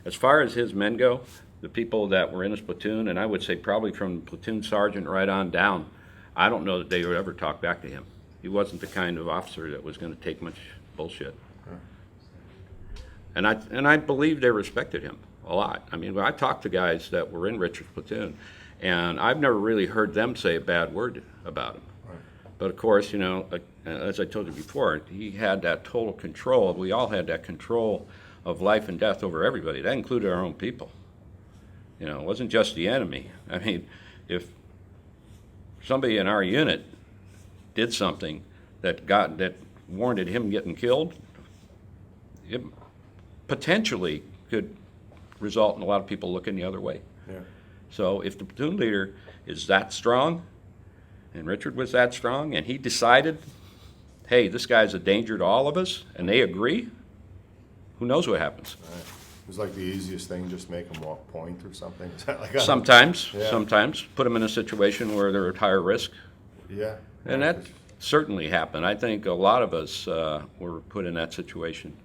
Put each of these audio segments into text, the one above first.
As far as his men go, the people that were in his platoon, and I would say probably from platoon sergeant right on down, I don't know that they would ever talk back to him. He wasn't the kind of officer that was going to take much bullshit. And I believe they respected him a lot. I mean, I talked to guys that were in Richard's platoon, and I've never really heard them say a bad word about him. Right. But of course, you know, as I told you before, he had that total control. We all had that control of life and death over everybody. That included our own people. You know, it wasn't just the enemy. I mean, if somebody in our unit did something that warranted him getting killed, it potentially could result in a lot of people looking the other way. Yeah. So if the platoon leader is that strong, and Richard was that strong, and he decided, hey, this guy's a danger to all of us, and they agree, who knows what happens. Right. It was like the easiest thing, just make them walk point or something. Is that like sometimes put them in a situation where they're at higher risk. Yeah. And that certainly happened. I think a lot of us were put in that situation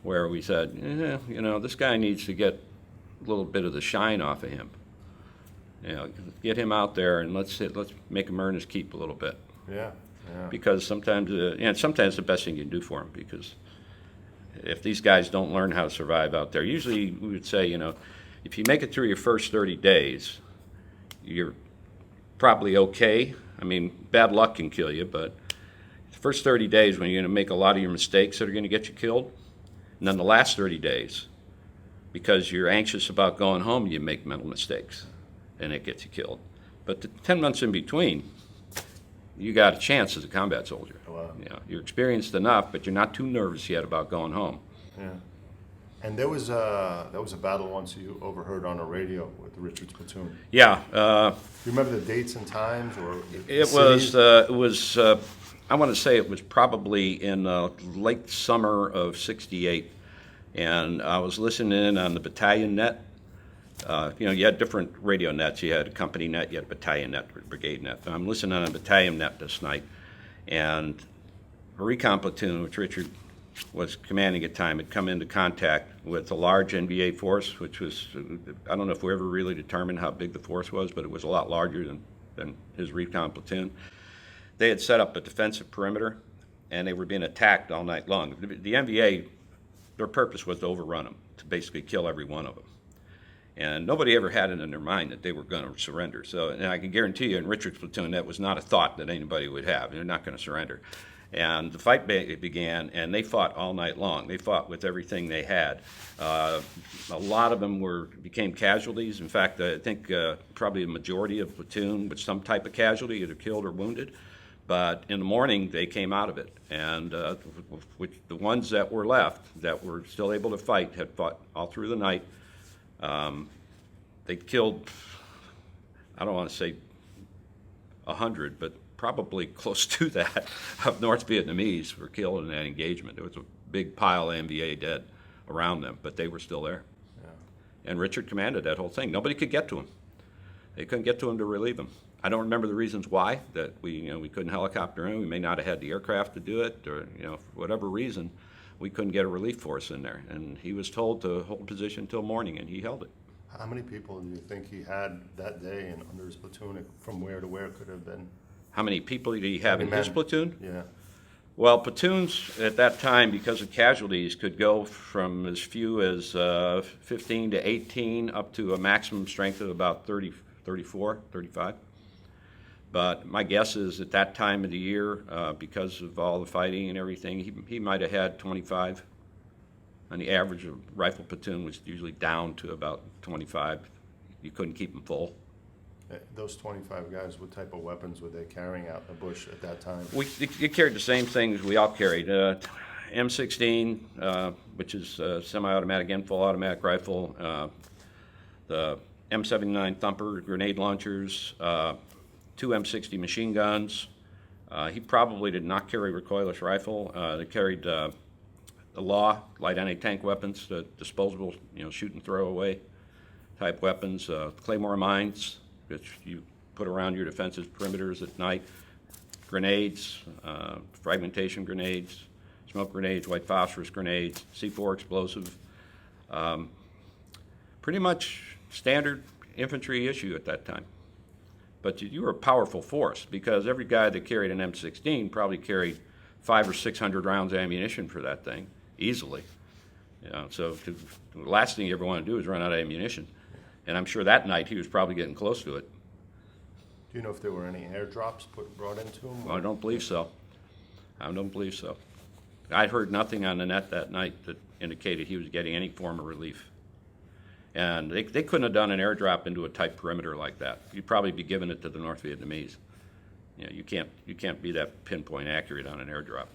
where we said, you know, this guy needs to get a little bit of the shine off of him. You know, get him out there and let's make him earn his keep a little bit. Yeah. Because sometimes, sometimes the best thing you can do for him, because if these guys don't learn how to survive out there, usually we would say, you know, if you make it through your first 30 days, you're probably okay. I mean, bad luck can kill you, but the first 30 days when you're going to make a lot of your mistakes that are going to get you killed, and then the last 30 days, because you're anxious about going home, you make mental mistakes, and it gets you killed. But the 10 months in between, you got a chance as a combat soldier. Wow. You know, you're experienced enough, but you're not too nervous yet about going home. Yeah. And there was a battle once you overheard on the radio with the Richards platoon. Yeah. Do you remember the dates and times, or it was. I want to say it was probably in late summer of '68, and I was listening in on the battalion net. You know, you had different radio nets. You had a company net, you had a battalion net, brigade net. I'm listening on a battalion net this night, and a recon platoon, which Richard was commanding at the time, had come into contact with a large NVA force, which was, I don't know if we ever really determined how big the force was, but it was a lot larger than his recon platoon. They had set up a defensive perimeter, and they were being attacked all night long. The NVA, their purpose was to overrun them, to basically kill every one of them. And nobody ever had it in their mind that they were going to surrender. So, and I can guarantee you in Richard's platoon, that was not a thought that anybody would have. They're not going to surrender. And the fight began, and they fought all night long. They fought with everything they had. A lot of them became casualties. In fact, I think probably a majority of the platoon with some type of casualty, either killed or wounded. But in the morning, they came out of it. And the ones that were left, that were still able to fight, had fought all through the night. They killed, I don't want to say 100, but probably close to that of North Vietnamese were killed in that engagement. There was a big pile of NVA dead around them, but they were still there. Yeah. And Richard commanded that whole thing. Nobody could get to him. They couldn't get to him to relieve him. I don't remember the reasons why, that we couldn't helicopter in. We may not have had the aircraft to do it, or for whatever reason, we couldn't get a relief force in there. And he was told to hold position until morning, and he held it. How many people do you think he had that day and under his platoon, from where to where could have been? How many people did he have in his platoon? Yeah. Well, platoons at that time, because of casualties, could go from as few as 15 to 18 up to a maximum strength of about 30, 34, 35. But my guess is at that time of the year, because of all the fighting and everything, he might have had 25. On the average, a rifle platoon was usually down to about 25. You couldn't keep them full. Those 25 guys, what type of weapons were they carrying out in the bush at that time? You carried the same things we all carried. M16, which is a semi-automatic and full automatic rifle, the M79 Thumper grenade launchers, 2 M60 machine guns. He probably did not carry a recoilless rifle. They carried the law, light anti-tank weapons, the disposable, shoot and throw away type weapons, claymore mines, which you put around your defensive perimeters at night, grenades, fragmentation grenades, smoke grenades, white phosphorus grenades, C4 explosive. pretty much standard infantry issue at that time. But you were a powerful force because every guy that carried an M16 probably carried 500 or 600 rounds of ammunition for that thing easily. So the last thing you ever want to do is run out of ammunition. And I'm sure that night he was probably getting close to it. Do you know if there were any airdrops brought into him? Well, I don't believe so. I don't believe so. I heard nothing on the net that night that indicated he was getting any form of relief. And they couldn't have done an airdrop into a tight perimeter like that. You'd probably be giving it to the North Vietnamese. You can't be that pinpoint accurate on an airdrop.